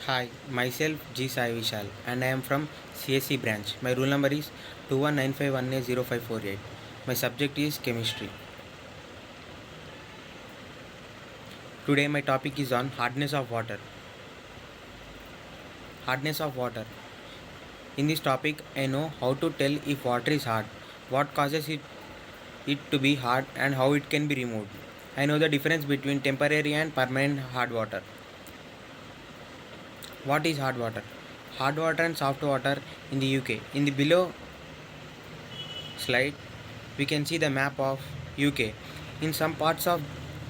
Hi, myself G Sai Vishal and I am from CSC branch. My roll number is 2195180548. My subject is chemistry. Today my topic is on hardness of water. Hardness of water. In this topic I know how to tell if water is hard, what causes it to be hard and how it can be removed. I know the difference between temporary and permanent hard water. What is hard water? Hard water and soft water in the UK. In the below slide, we can see the map of UK. In some parts of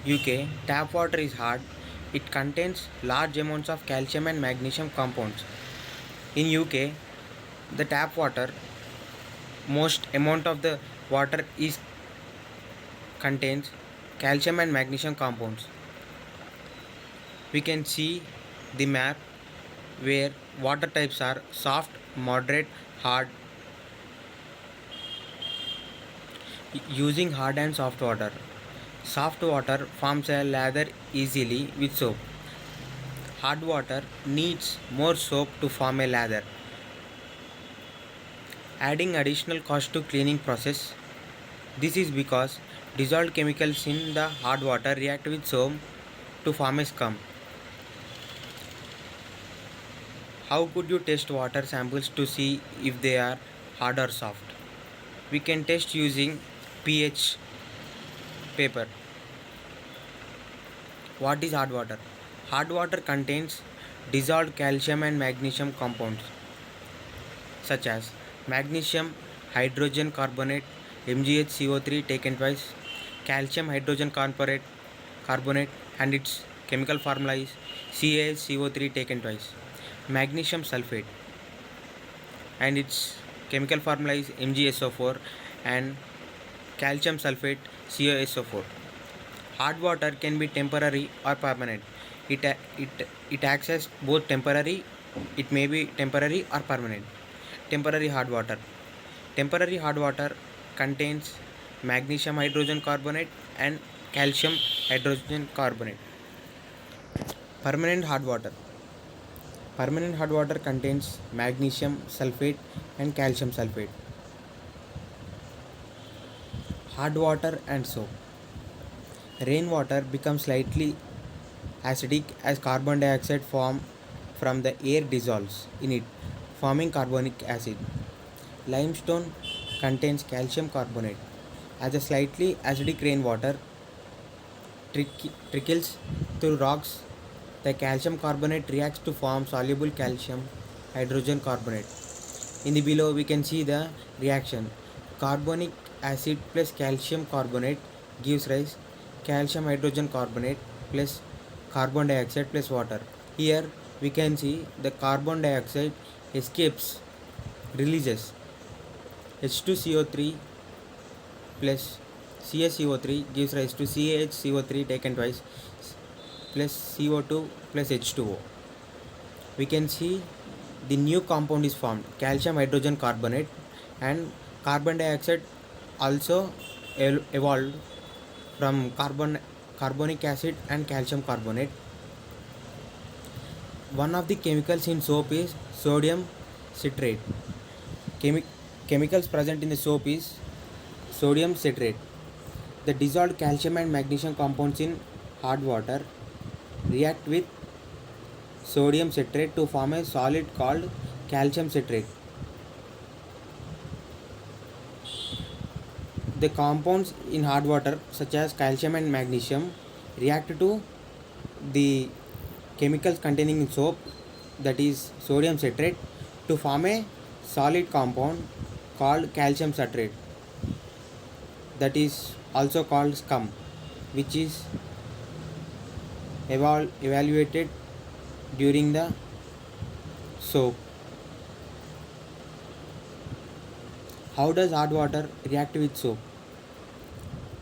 UK, tap water is hard. It contains large amounts of calcium and magnesium compounds. In UK, the tap water, most amount of the water is contains calcium and magnesium compounds. We can see the map where water types are soft, moderate, hard. Using hard and soft water. Soft water forms a lather easily with soap. Hard water needs more soap to form a lather, adding additional cost to cleaning process. This is because dissolved chemicals in the hard water react with soap to form a scum. How could you test water samples to see if they are hard or soft? We can test using pH paper. What is hard water? Hard water contains dissolved calcium and magnesium compounds such as magnesium hydrogen carbonate MgHCO3 taken twice, calcium hydrogen carbonate and its chemical formula is CaHCO3 taken twice, magnesium sulfate and its chemical formula is MgSO4 and calcium sulfate CaSO4. Hard water can be temporary or permanent. It acts as both temporary. It may be temporary or permanent. Temporary hard water. Temporary hard water contains magnesium hydrogen carbonate and calcium hydrogen carbonate. Permanent hard water. Permanent hard water contains magnesium sulfate and calcium sulfate. Hard water and soap. Rainwater becomes slightly acidic as carbon dioxide formed from the air dissolves in it, forming carbonic acid. Limestone contains calcium carbonate. As a slightly acidic rainwater trickles through rocks, the calcium carbonate reacts to form soluble calcium hydrogen carbonate. In the below, we can see the reaction. Carbonic acid plus calcium carbonate gives rise calcium hydrogen carbonate plus carbon dioxide plus water. Here we can see the carbon dioxide escapes, releases H2CO3 plus CaCO3 gives rise to CaHCO3 taken twice plus CO2 plus H2O. We can see the new compound is formed, calcium hydrogen carbonate, and carbon dioxide also evolved from carbonic acid and calcium carbonate. One of the chemicals in soap is sodium citrate. Chemicals present in the soap is sodium citrate. The dissolved calcium and magnesium compounds in hard water react with sodium citrate to form a solid called calcium citrate. The compounds in hard water such as calcium and magnesium react to the chemicals containing in soap, that is sodium citrate, to form a solid compound called calcium citrate, that is also called scum, which is evaluated during the soap. How does hard water react with soap?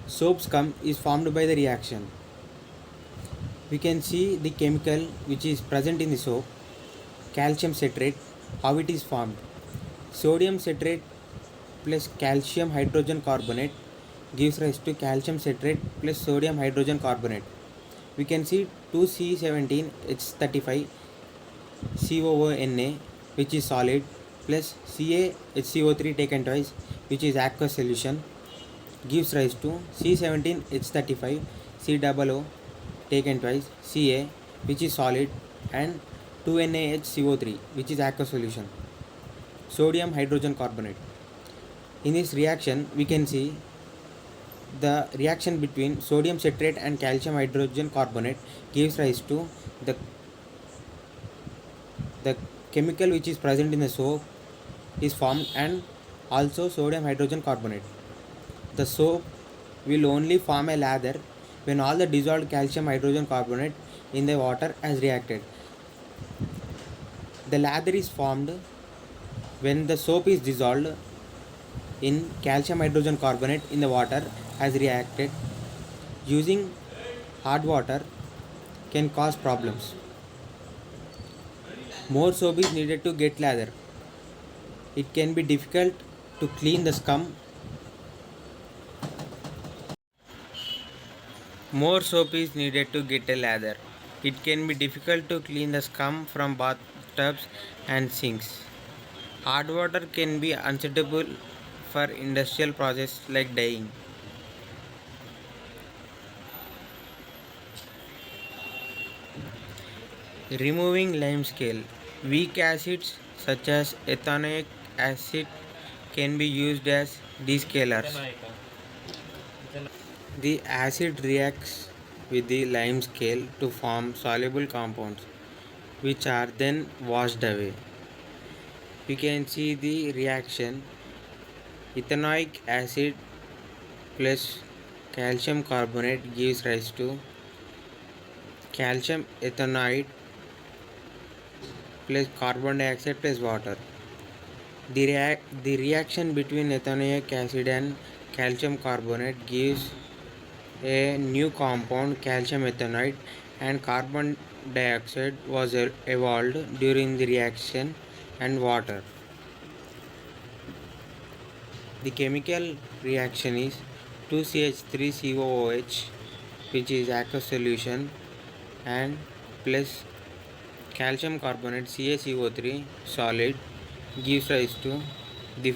Soap scum is formed by the reaction. We can see the chemical which is present in the soap, calcium citrate, how it is formed. Sodium citrate plus calcium hydrogen carbonate gives rise to calcium citrate plus sodium hydrogen carbonate. We can see 2C17H35 COONA, which is solid, plus CaHCO3 taken twice, which is aqueous solution, gives rise to C17H35 COO taken twice, Ca, which is solid, and 2NaHCO3, which is aqueous solution, sodium hydrogen carbonate. In this reaction, we can see the reaction between sodium citrate and calcium hydrogen carbonate gives rise to the the chemical which is present in the soap is formed, and also sodium hydrogen carbonate. The soap will only form a lather when all the dissolved calcium hydrogen carbonate in the water has reacted. The lather is formed when the soap is dissolved in calcium hydrogen carbonate in the water has reacted. Using hard water can cause problems. More soap is needed to get lather. It can be difficult to clean the scum. More soap is needed to get a lather. It can be difficult to clean the scum from bathtubs and sinks. Hard water can be unsuitable for industrial processes like dyeing. Removing lime scale. Weak acids such as ethanoic acid can be used as descalers. The acid reacts with the lime scale to form soluble compounds, which are then washed away. You can see the reaction. Ethanoic acid plus calcium carbonate gives rise to calcium ethanoate plus carbon dioxide plus water. The reaction between ethanoic acid and calcium carbonate gives a new compound, calcium ethanoate, and carbon dioxide was evolved during the reaction and water. The chemical reaction is 2CH3COOH, which is aqueous solution, and plus calcium carbonate CaCO3 solid gives rise to the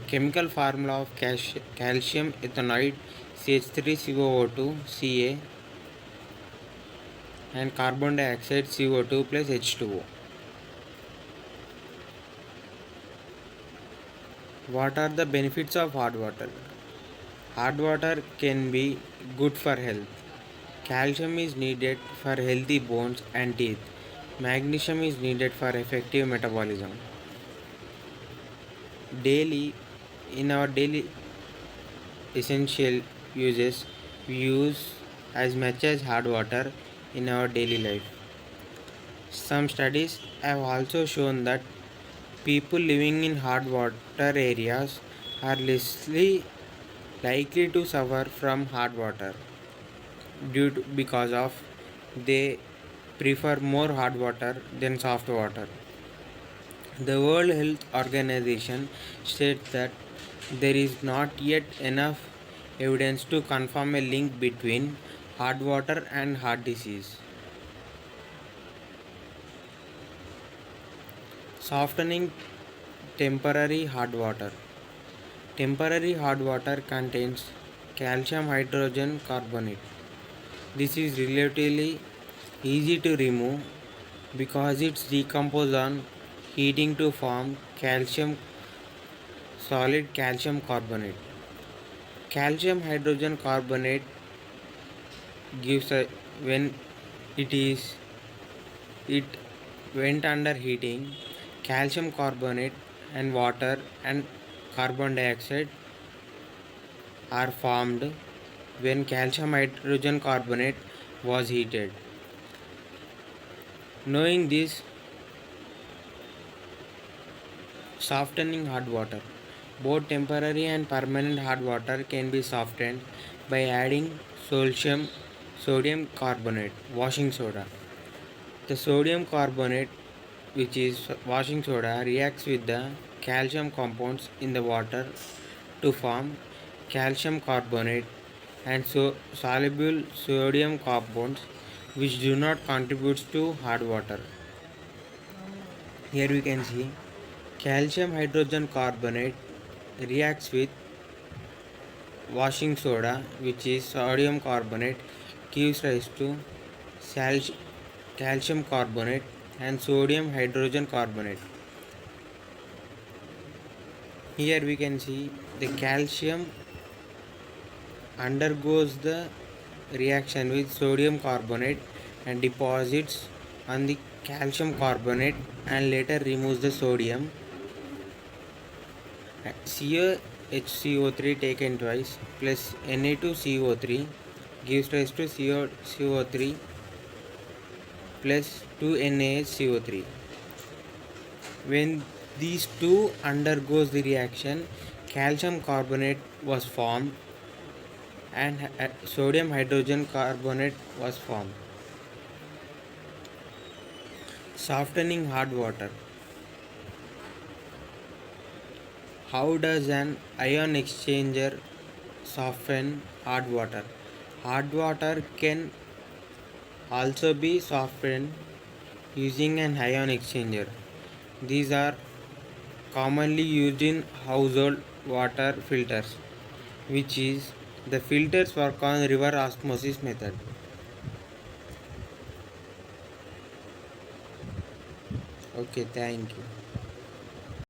chemical formula of calcium ethanoate CH3COO2 Ca and carbon dioxide CO2 plus H2O. What are the benefits of hard water? Hard water can be good for health. Calcium is needed for healthy bones and teeth. Magnesium is needed for effective metabolism. Daily, in our daily essential uses, we use as much as hard water in our daily life. Some studies have also shown that people living in hard water areas are less likely to suffer from hard water because of they prefer more hard water than soft water. The World Health Organization states that there is not yet enough evidence to confirm a link between hard water and heart disease. Softening temporary hard water. Temporary hard water contains calcium hydrogen carbonate. This is relatively easy to remove because it's decomposed on heating to form solid calcium carbonate. Calcium hydrogen carbonate gives a when it went under heating, calcium carbonate and water and carbon dioxide are formed when calcium hydrogen carbonate was heated. Knowing this, softening hard water. Both temporary and permanent hard water can be softened by adding sodium carbonate, washing soda. The sodium carbonate, which is washing soda, reacts with the calcium compounds in the water to form calcium carbonate and soluble sodium compounds which do not contribute to hard water. Here we can see calcium hydrogen carbonate reacts with washing soda, which is sodium carbonate, gives rise to sal- calcium carbonate and sodium hydrogen carbonate. Here we can see the calcium undergoes the reaction with sodium carbonate and deposits on the calcium carbonate and later removes the sodium. CaHCO3 taken twice plus Na2CO3 gives rise to CO3 plus 2NaHCO3. When these two undergoes the reaction, calcium carbonate was formed and sodium hydrogen carbonate was formed. Softening hard water. How does an ion exchanger soften hard water? Hard water can also be softened using an ion exchanger. These are commonly used in household water filters, which is the filters work on river osmosis method. Okay, thank you.